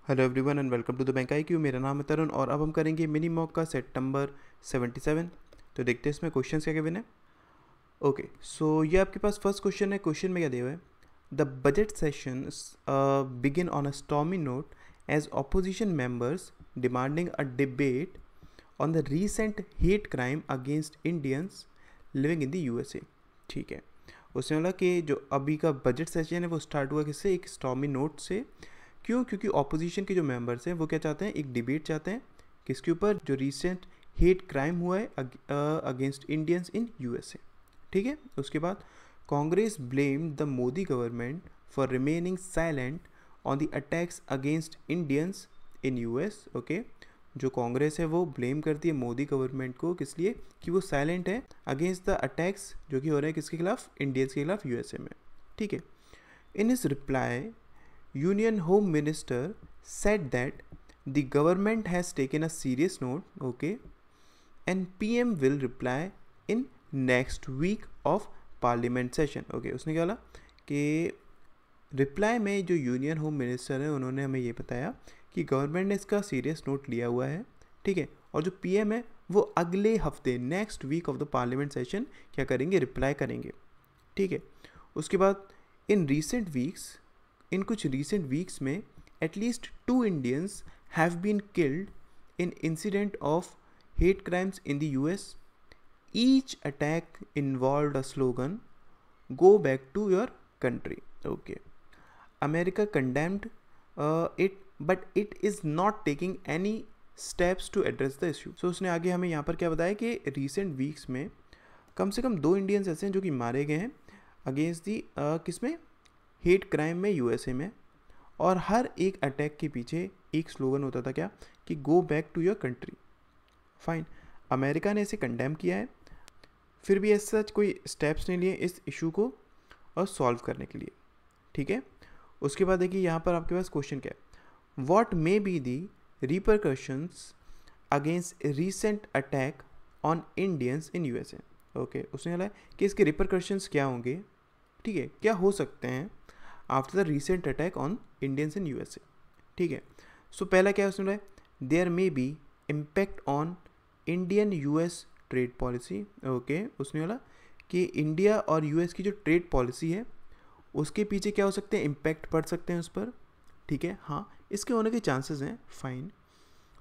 Hello everyone and welcome to the bank IQ। मेरा नाम है तरुण और अब हम करेंगे मिनी मॉक का सेट नंबर 77। तो देखते हैं इसमें क्वेश्चंस क्या गिवन है। ओके, सो ये आपके पास फर्स्ट क्वेश्चन है। क्वेश्चन में क्या दिया हुआ है? The budget sessions begin on a stormy note as opposition members demanding a debate on the recent hate crime against Indians living in the USA। ठीक है, उसने बोला कि जो अभी का बजट सेशन है वो स्टार्ट हुआ किससे? एक स्टॉर्मी नोट से। क्यों? क्योंकि ऑपोजिशन के जो मेंबर्स हैं वो क्या चाहते हैं? एक डिबेट चाहते हैं किसके ऊपर? जो रिसेंट हेट क्राइम हुआ है अगेंस्ट इंडियंस इन USA। ठीक है, उसके बाद Congress blame the Modi government for remaining silent on the attacks against Indians in US। Okay, जो कांग्रेस है वो ब्लेम करती है मोदी गवर्नमेंट को, किस लिए? कि वो साइलेंट है अगेंस्ट द अटैक्स जो कि हो रहे हैं किसके खिलाफ? इंडियंस के खिलाफ USA में। ठीक है, in his reply Union Home Minister said that the government has taken a serious note, okay, and PM will reply in next week of Parliament session. Okay, उसने क्या बोला कि रिप्लाई में जो यूनियन होम मिनिस्टर है उन्होंने हमें ये बताया कि गवर्नमेंट ने इसका सीरियस नोट लिया हुआ है। ठीक है, और जो PM है वो अगले हफ्ते next week of the parliament session क्या करेंगे? रिप्लाई करेंगे। ठीक है, उसके बाद इन कुछ रिसेंट वीक्स में at least 2 Indians have been killed in incident of hate crimes in the US। Each attack involved a slogan go back to your country. Okay, America condemned it but it is not taking any steps to address the issue. So उसने आगे हमें यहाँ पर क्या बताया कि recent weeks में कम से कम 2 इंडियंस ऐसे हैं जो कि मारे गए हैं अगेंस्ट दी किसमें? हेट क्राइम में USA में। और हर एक अटैक के पीछे एक स्लोगन होता था क्या? कि go back to your country. Fine, America ने इसे कंडेम किया है, फिर भी ऐसा कोई स्टेप्स नहीं लिए इस इशू को और सॉल्व करने के लिए। ठीक है, उसके बाद देखिए यहाँ पर आपके पास क्वेश्चन क्या है? What may be the repercussions against recent attack on Indians in USA। Okay, उसने बोला कि इसके रिपरकशंस क्या होंगे? ठीक है, क्या हो सकते हैं after the recent attack on Indians in USA। ठीक है, सो पहला क्या है उसने बोला? There may be impact on Indian US trade policy. Okay, उसने बोला कि इंडिया और US की जो ट्रेड पॉलिसी है उसके पीछे क्या हो सकते हैं? इम्पैक्ट पड़ सकते हैं उस पर। ठीक है, हाँ, इसके होने के चांसेस हैं। फाइन,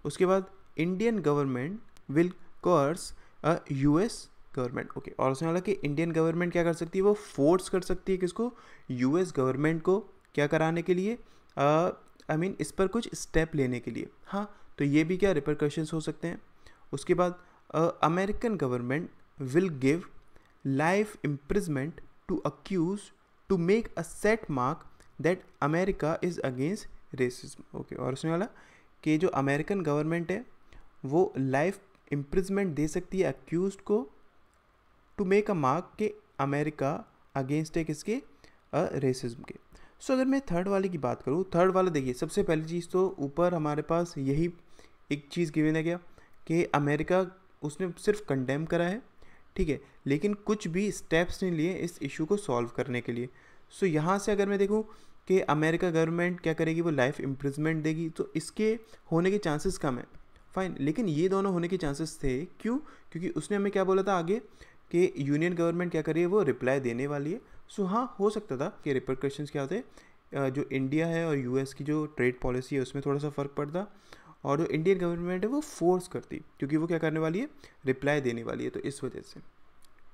उसके बाद Indian government will course a US government. Okay, और उसने बोला कि इंडियन गवर्नमेंट क्या कर सकती है? वो फोर्स कर सकती है किसको? US गवर्नमेंट को क्या कराने के लिए? इस पर कुछ स्टेप लेने के लिए। हाँ, तो ये भी क्या रिपरकशंस हो सकते हैं। उसके बाद American government will give life imprisonment to accuse to make a set mark that America is against racism. Okay, और उसने बोला कि जो अमेरिकन गवर्नमेंट है वो लाइफ इम्प्रिजमेंट दे सकती है अक्यूज को टू मेक अ मार्क के अमेरिका अगेंस्ट है किसके? रेसिज्म के। सो अगर मैं थर्ड वाले की बात करूँ, थर्ड वाला देखिए, सबसे पहली चीज़ तो ऊपर हमारे पास यही एक चीज़ गिवन है क्या? कि अमेरिका उसने सिर्फ कंडेम करा है। ठीक है, लेकिन कुछ भी स्टेप्स नहीं लिए इस इशू को सॉल्व करने के लिए। सो यहाँ से अगर मैं देखूँ कि अमेरिका गवर्नमेंट क्या करेगी? वो लाइफ इम्प्रिजमेंट देगी, तो इसके होने के चांसेस कम है। फाइन, लेकिन ये दोनों होने के चांसेस थे। क्यों? क्योंकि उसने हमें क्या बोला था आगे कि यूनियन गवर्नमेंट क्या कर रही है? वो रिप्लाई देने वाली है। सो हाँ, हो सकता था कि रिपरकशंस क्या होते? जो इंडिया है और US की जो ट्रेड पॉलिसी है उसमें थोड़ा सा फ़र्क पड़ता, और जो इंडियन गवर्नमेंट है वो फोर्स करती, क्योंकि वो क्या करने वाली है? रिप्लाई देने वाली है, तो इस वजह से।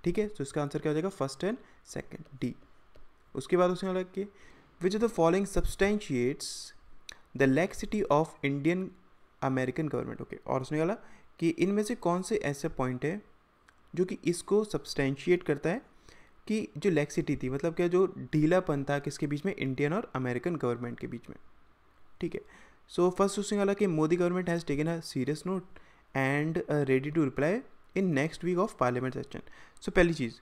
ठीक है, तो इसका आंसर क्या हो जाएगा? First and second, D. उसके बाद उसने बोला कि which of the following substantiates the laxity of Indian American government. Okay, और उसने बोला कि इनमें से कौन से ऐसे पॉइंट है जो कि इसको सब्सटेंशिएट करता है कि जो लैक्सिटी थी, मतलब क्या जो ढीलापन था किसके बीच में? इंडियन और अमेरिकन गवर्नमेंट के बीच में। ठीक है, सो फर्स्ट उसने बोला कि Modi government has taken a serious note and ready to reply in next week of parliament session. So पहली चीज़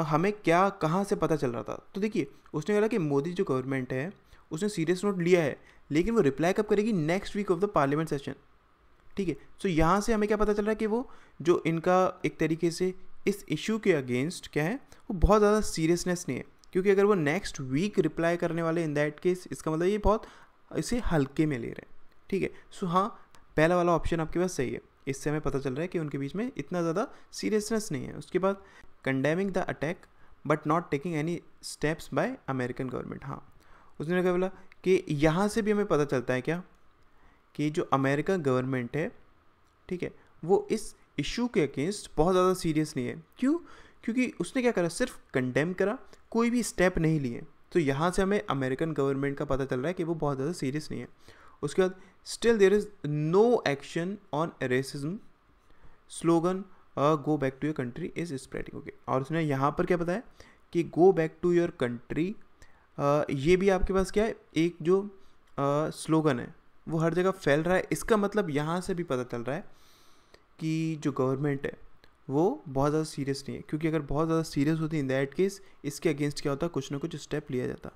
हमें क्या कहाँ से पता चल रहा था? तो देखिए, उसने बोला कि मोदी जो गवर्नमेंट है उसने सीरियस नोट लिया है, लेकिन वो रिप्लाई कब करेगी? Next week of the parliament session. ठीक है, सो यहाँ से हमें क्या पता चल रहा है कि वो जो इनका एक तरीके से इस इशू के अगेंस्ट क्या है, वो बहुत ज़्यादा सीरियसनेस नहीं है। क्योंकि अगर वो नेक्स्ट वीक रिप्लाई करने वाले इन दैट केस, इसका मतलब ये बहुत इसे हल्के में ले रहे हैं, ठीक है। सो हाँ, पहला वाला ऑप्शन आपके पास सही है, इससे हमें पता चल रहा है कि उनके बीच में इतना ज़्यादा सीरियसनेस नहीं है। उसके बाद condemning the attack but not taking any steps bye American government. हाँ, उसने क्या बोला कि यहाँ से भी हमें पता चलता है क्या कि जो अमेरिकन गवर्नमेंट है, ठीक है, वो इस इशू के अगेंस्ट बहुत ज़्यादा सीरियस नहीं है। क्यों? क्योंकि उसने क्या करा, सिर्फ कंडेम करा, कोई भी स्टेप नहीं लिए। तो यहाँ से हमें अमेरिकन गवर्नमेंट का पता चल रहा है कि वो बहुत ज़्यादा सीरियस नहीं है। उसके बाद still there is no action on racism, slogan go back to your country is spreading. Okay, और उसने यहाँ पर क्या बताया कि go back to your country, ये भी आपके पास क्या है, एक जो स्लोगन है वो हर जगह फैल रहा है। इसका मतलब यहाँ से भी पता चल रहा है कि जो गवर्नमेंट है वो बहुत ज़्यादा सीरियस नहीं है, क्योंकि अगर बहुत ज़्यादा सीरियस होती इन दैट केस इसके अगेंस्ट क्या होता है, कुछ ना कुछ स्टेप लिया जाता।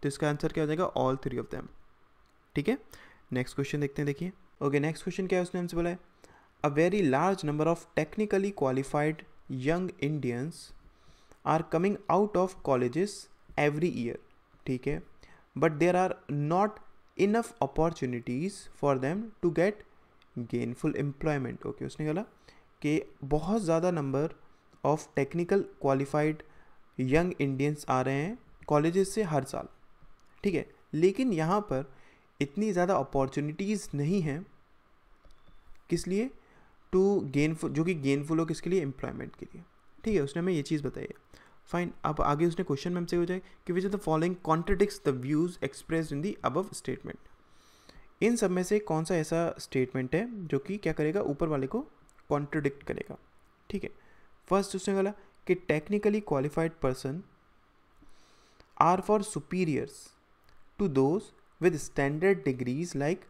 तो इसका आंसर क्या हो जाएगा, ऑल थ्री ऑफ देम, ठीक है। नेक्स्ट क्वेश्चन देखते हैं, देखिए। ओके, नेक्स्ट क्वेश्चन क्या है, उसने हमसे बोला है a very large number of technically qualified young Indians are coming out of colleges every year, ठीक है, but there are not enough opportunities for them to get gainful employment. Okay, उसने बोला कि बहुत ज़्यादा number of technical qualified young Indians आ रहे हैं कॉलेजेस से हर साल, ठीक है, लेकिन यहाँ पर इतनी ज़्यादा अपॉर्चुनिटीज़ नहीं हैं, किस लिए, टू गेनफुल, जो कि गेनफुल हो किसके लिए, एम्प्लॉयमेंट के लिए, ठीक है। उसने हमें ये चीज़ बताई है। फाइन, अब आगे उसने क्वेश्चन में हमसे हो जाए कि which of the following contradicts the views expressed in the above statement. इन सब में से कौन सा ऐसा स्टेटमेंट है जो कि क्या करेगा, ऊपर वाले को कॉन्ट्रडिक्ट करेगा, ठीक है। फर्स्ट उसने बोला कि technically qualified person are for superiors to those with standard degrees like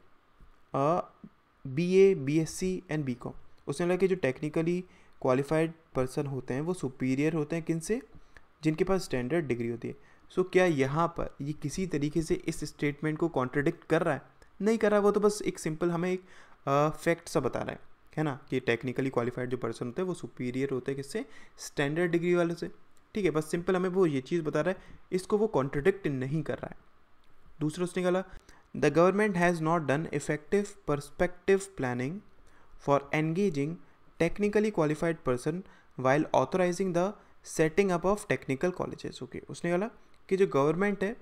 BA, BSc and BCom। उसने बोला कि जो टेक्निकली क्वालिफाइड पर्सन होते हैं वो सुपीरियर होते हैं किनसे, जिनके पास स्टैंडर्ड डिग्री होती है। सो क्या यहाँ पर ये किसी तरीके से इस स्टेटमेंट को कॉन्ट्रडिक्ट कर रहा है? नहीं कर रहा है, वो तो बस एक सिंपल हमें एक फैक्ट सा बता रहा है ना, कि टेक्निकली क्वालिफाइड जो पर्सन होते हैं वो सुपीरियर होते हैं किससे, स्टैंडर्ड डिग्री वाले से, ठीक है। बस सिंपल हमें वो ये चीज़ बता रहा है, इसको वो कॉन्ट्रडिक्ट नहीं कर रहा है। दूसरा उसने कहा the government has not done effective perspective planning for engaging technically qualified person while authorising the setting up of technical colleges. Okay, उसने कहा कि जो गवर्नमेंट है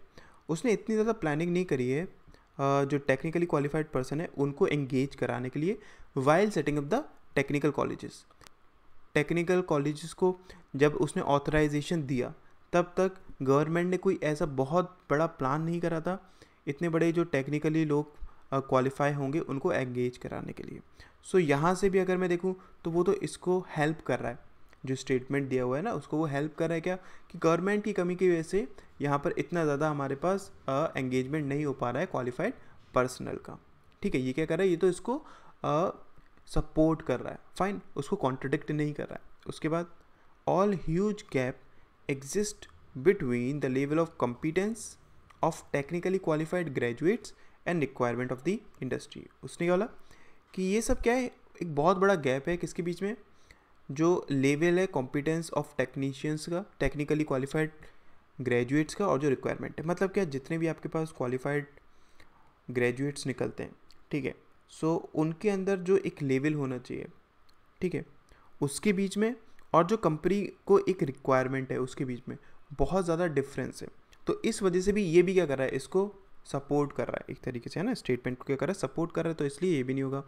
उसने इतनी ज़्यादा प्लानिंग नहीं करी है जो टेक्निकली क्वालिफाइड पर्सन है उनको एंगेज कराने के लिए while setting up the technical colleges. Technical colleges को जब उसने ऑथराइजेशन दिया तब तक गवर्नमेंट ने कोई ऐसा बहुत बड़ा प्लान नहीं करा था इतने बड़े जो टेक्निकली लोग क्वालिफाई होंगे उनको एंगेज कराने के लिए। सो यहाँ से भी अगर मैं देखूँ तो वो तो इसको हेल्प कर रहा है, जो स्टेटमेंट दिया हुआ है ना उसको वो हेल्प कर रहा है क्या, कि गवर्नमेंट की कमी की वजह से यहाँ पर इतना ज़्यादा हमारे पास एंगेजमेंट नहीं हो पा रहा है क्वालिफाइड पर्सनल का, ठीक है। ये क्या कर रहा है, ये तो इसको सपोर्ट कर रहा है, फाइन, उसको कॉन्ट्रडिक्ट नहीं कर रहा है। उसके बाद all huge gap exist between the level of competence of technically qualified graduates and requirement of the industry. उसने बोला कि ये सब क्या है, एक बहुत बड़ा गैप है किसके बीच में, जो लेवल है कॉम्पिटेंस ऑफ टेक्नीशियंस का, टेक्निकली क्वालिफाइड ग्रेजुएट्स का, और जो रिक्वायरमेंट है, मतलब क्या, जितने भी आपके पास क्वालिफाइड ग्रेजुएट्स निकलते हैं, ठीक है, सो उनके अंदर जो एक लेवल होना चाहिए, ठीक है, उसके बीच में और जो कंपनी को एक रिक्वायरमेंट है उसके बीच में बहुत ज़्यादा डिफरेंस है। तो इस वजह से भी ये भी क्या कर रहा है, इसको सपोर्ट कर रहा है एक तरीके से, है ना, स्टेटमेंट को क्या कर रहा है, सपोर्ट कर रहा है, तो इसलिए ये भी नहीं होगा।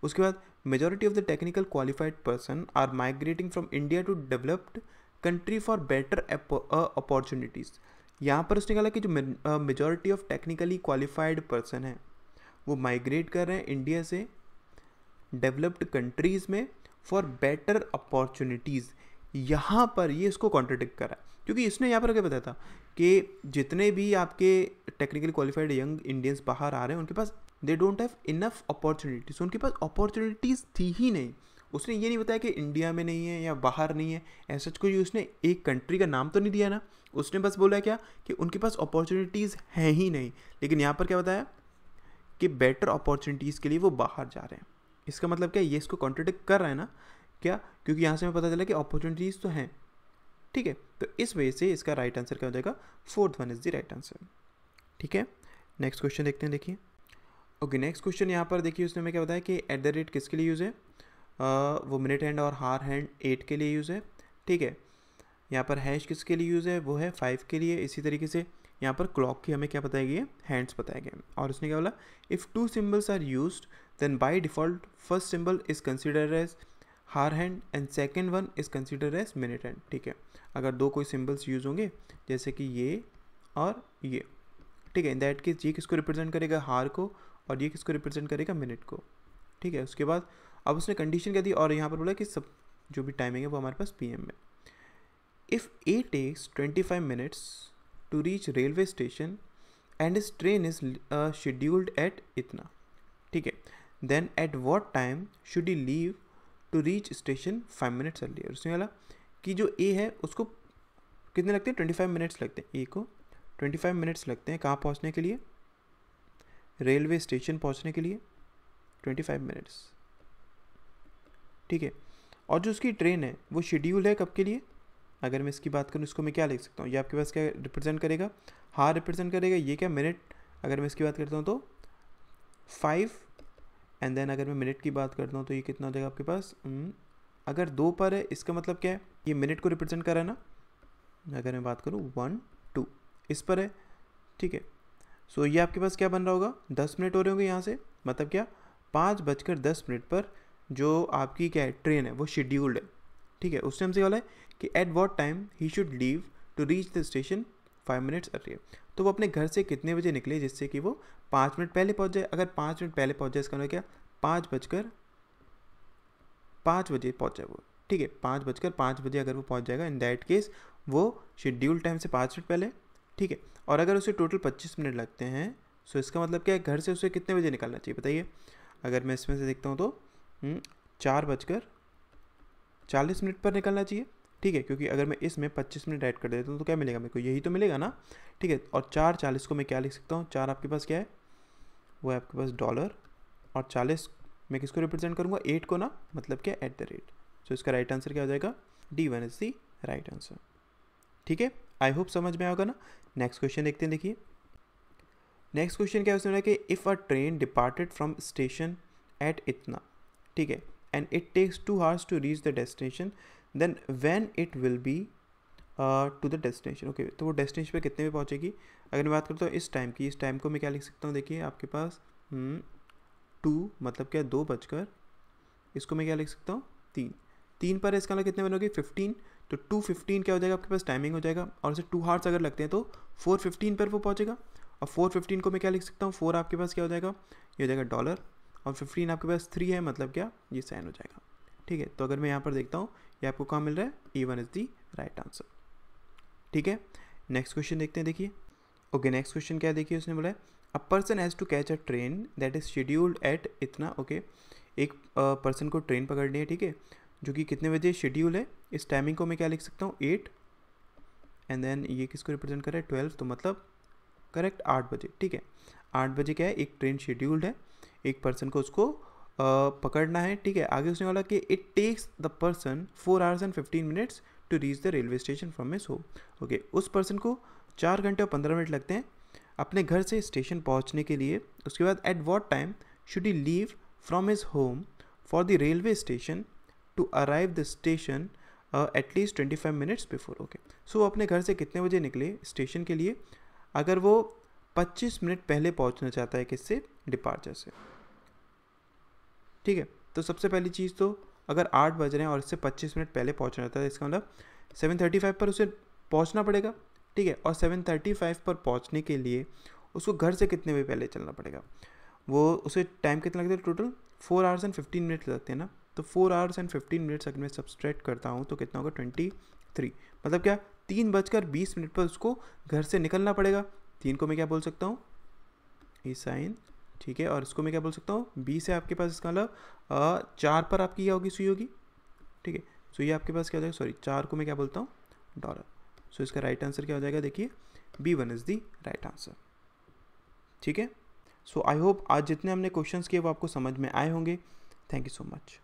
उसके बाद majority of the technical qualified person are migrating from India to developed country for better opportunities. यहाँ पर उसने कहा कि जो majority of technically qualified person है वो माइग्रेट कर रहे हैं इंडिया से डेवलप्ड कंट्रीज़ में फॉर बेटर अपॉर्चुनिटीज़। यहाँ पर ये इसको कॉन्ट्रडिक्ट कर रहा है, क्योंकि इसने यहाँ पर क्या बताया था कि जितने भी आपके टेक्निकली क्वालिफाइड यंग इंडियंस बाहर आ रहे हैं उनके पास they don't have enough opportunities, उनके पास अपॉर्चुनिटीज़ थी ही नहीं। उसने ये नहीं बताया कि इंडिया में नहीं है या बाहर नहीं है, ऐसा कोई उसने एक कंट्री का नाम तो नहीं दिया ना, उसने बस बोला क्या कि उनके पास अपॉर्चुनिटीज़ हैं ही नहीं। लेकिन यहाँ पर क्या बताया कि बेटर अपॉर्चुनिटीज़ के लिए वो बाहर जा रहे हैं। इसका मतलब क्या, ये इसको कॉन्ट्रडिक्ट कर रहा है ना, क्या, क्योंकि यहाँ से हमें पता चला कि अपॉर्चुनिटीज़ तो हैं, ठीक है। तो इस वजह से इसका राइट आंसर क्या हो जाएगा, fourth one is the right answer, ठीक है। नेक्स्ट क्वेश्चन देखते हैं, देखिए। ओके, नेक्स्ट क्वेश्चन यहाँ पर देखिए, उसने हमें क्या बताया कि एट द रेट किसके लिए यूज़ है, वो मिनट हैंड और हार हैंड 8 के लिए यूज़ है, ठीक है। यहाँ पर हैश किसके लिए यूज़ है, वो है 5 के लिए। इसी तरीके से यहाँ पर क्लॉक की हमें क्या बताया गया, हैंड्स बताया गया। और उसने क्या बोला, if 2 symbols are used then by default first symbol is considered as hour hand and second one is considered as minute hand, ठीक है। अगर दो कोई सिम्बल्स यूज़ होंगे जैसे कि ये और ये, ठीक है, इन दैट केस ये किसको रिप्रेजेंट करेगा, हार को, और ये किसको रिप्रेजेंट करेगा, मिनट को, ठीक है। उसके बाद अब उसने कंडीशन क्या दी, और यहाँ पर बोला कि सब जो भी टाइमिंग है वो हमारे पास PM में। If A takes 25 minutes to reach railway station and his train is scheduled at इतना, ठीक है, then at what time should he leave to reach station 5 minutes earlier। उसने बोला कि जो A है उसको कितने लगते हैं, 25 मिनट्स लगते हैं, A को 25 मिनट्स लगते हैं कहाँ पहुँचने के लिए, रेलवे स्टेशन पहुँचने के लिए 25 मिनट्स, ठीक है। और जो उसकी ट्रेन है वो शेड्यूल है कब के लिए, अगर मैं इसकी बात करूँ इसको मैं क्या लिख सकता हूँ, ये आपके पास क्या रिप्रेजेंट करेगा, हार रिप्रेजेंट करेगा, ये क्या मिनट, अगर मैं इसकी बात करता हूँ तो 5, एंड देन अगर मैं मिनट की बात करता हूँ तो ये कितना हो जाएगा आपके पास, अगर 2 पर है इसका मतलब क्या है, ये मिनट को रिप्रेजेंट कर रहा है ना। अगर मैं बात करूँ 1 2 इस पर है, ठीक है। सो ये आपके पास क्या बन रहा होगा, 10 मिनट हो रहे होंगे यहाँ से, मतलब क्या 5:10 पर जो आपकी क्या है ट्रेन है वो शेड्यूल्ड है, ठीक है। उस टाइम से वाला है कि at what time he should leave to reach the station 5 minutes earlier, तो वो अपने घर से कितने बजे निकले जिससे कि वो 5 मिनट पहले पहुंच जाए। अगर 5 मिनट पहले पहुंच जाए इसका मतलब क्या 5:05 बजे पहुंच जाए वो, ठीक है। 5:05 बजे अगर वो पहुंच जाएगा, इन दैट केस वो शेड्यूल टाइम से 5 मिनट पहले, ठीक है। और अगर उसे टोटल 25 मिनट लगते हैं, सो इसका मतलब क्या है, घर से उसे कितने बजे निकलना चाहिए बताइए। अगर मैं इसमें से देखता हूँ तो 4:40 पर निकलना चाहिए, ठीक है, क्योंकि अगर मैं इसमें 25 मिनट ऐड कर देता हूँ तो क्या मिलेगा मेरे को, यही तो मिलेगा ना, ठीक है। और 4:40 को मैं क्या लिख सकता हूँ, 4 आपके पास क्या है, वो है आपके पास डॉलर, और 40 मैं किसको रिप्रेजेंट करूँगा, 8 को ना, मतलब क्या एट द रेट। सो इसका राइट आंसर क्या हो जाएगा, D1 is the right answer, ठीक है। आई होप समझ में आएगा ना। नेक्स्ट क्वेश्चन देखते हैं, देखिए। नेक्स्ट क्वेश्चन क्या है कि if a train departed from station at इतना, ठीक है, and it takes 2 hours to reach the destination, then when it will be to the destination, okay. तो वो डेस्टिनेशन पे कितने में पहुंचेगी। अगर मैं बात करता हूँ इस टाइम की, इस टाइम को मैं क्या लिख सकता हूँ, देखिए आपके पास 2 मतलब क्या 2 बजकर, इसको मैं क्या लिख सकता हूँ 3 पर, इसका मतलब कितने बनोगे 15, तो 2:15 क्या हो जाएगा आपके पास टाइमिंग हो जाएगा, और इसे 2 hours अगर लगते हैं तो 4:15 पर वो पहुँचेगा। और 4:15 को मैं क्या लिख सकता हूँ, 4 आपके पास क्या हो जाएगा, ये हो जाएगा डॉलर, और 15 आपके पास 3 है, मतलब क्या ये साइन हो जाएगा, ठीक है। तो अगर मैं यहाँ पर देखता हूँ ये आपको कहाँ मिल रहा है, E1 is the right answer, ठीक है। नेक्स्ट क्वेश्चन देखते हैं, देखिए। ओके, नेक्स्ट क्वेश्चन क्या है, देखिए उसने बोला है a person has to catch a train that is scheduled at इतना, ओके। एक पर्सन को ट्रेन पकड़नी है, ठीक है, जो कि कितने बजे शेड्यूल है। इस टाइमिंग को मैं क्या लिख सकता हूँ 8, एंड देन ये किसको रिप्रेजेंट कर रहा है 12, तो मतलब करेक्ट 8 बजे, ठीक है। 8 बजे क्या है, एक ट्रेन शेड्यूल्ड है, एक पर्सन को उसको पकड़ना है, ठीक है। आगे उसने बोला कि it takes the person 4 hours and 15 minutes to reach the railway station from his home, okay. उस पर्सन को 4 घंटे और 15 मिनट लगते हैं अपने घर से स्टेशन पहुंचने के लिए। उसके बाद at what time should he leave from his home for the railway station to arrive the station at least 25 minutes before, okay. So वो अपने घर से कितने बजे निकले स्टेशन के लिए, अगर वो 25 मिनट पहले पहुंचना चाहता है किससे, डिपार्चर से, ठीक है। तो सबसे पहली चीज़ तो अगर 8 बज रहे हैं और इससे 25 मिनट पहले पहुंचना था, इसका मतलब 7:35 पर उसे पहुंचना पड़ेगा, ठीक है। और 7:35 पर पहुंचने के लिए उसको घर से कितने बजे पहले चलना पड़ेगा, वो उसे टाइम कितना लगता है, टोटल 4 hours and 15 minutes लगते हैं ना। तो 4 hours and 15 minutes अगर मैं सब्सट्रैक्ट करता हूँ तो कितना होगा 23, मतलब क्या 3:20 पर उसको घर से निकलना पड़ेगा। 3 को मैं क्या बोल सकता हूँ, ई साइन, ठीक है। और इसको मैं क्या बोल सकता हूँ 20 है आपके पास, इसका मतलब 4 पर आपकी क्या होगी, सुई होगी, ठीक है। सो ये आपके पास क्या हो जाएगा, सॉरी 4 को मैं क्या बोलता हूँ डॉलर। सो इसका राइट आंसर क्या हो जाएगा, देखिए B1 is the right answer, ठीक है। सो आई होप आज जितने हमने क्वेश्चंस किए वो आपको समझ में आए होंगे। Thank you so much.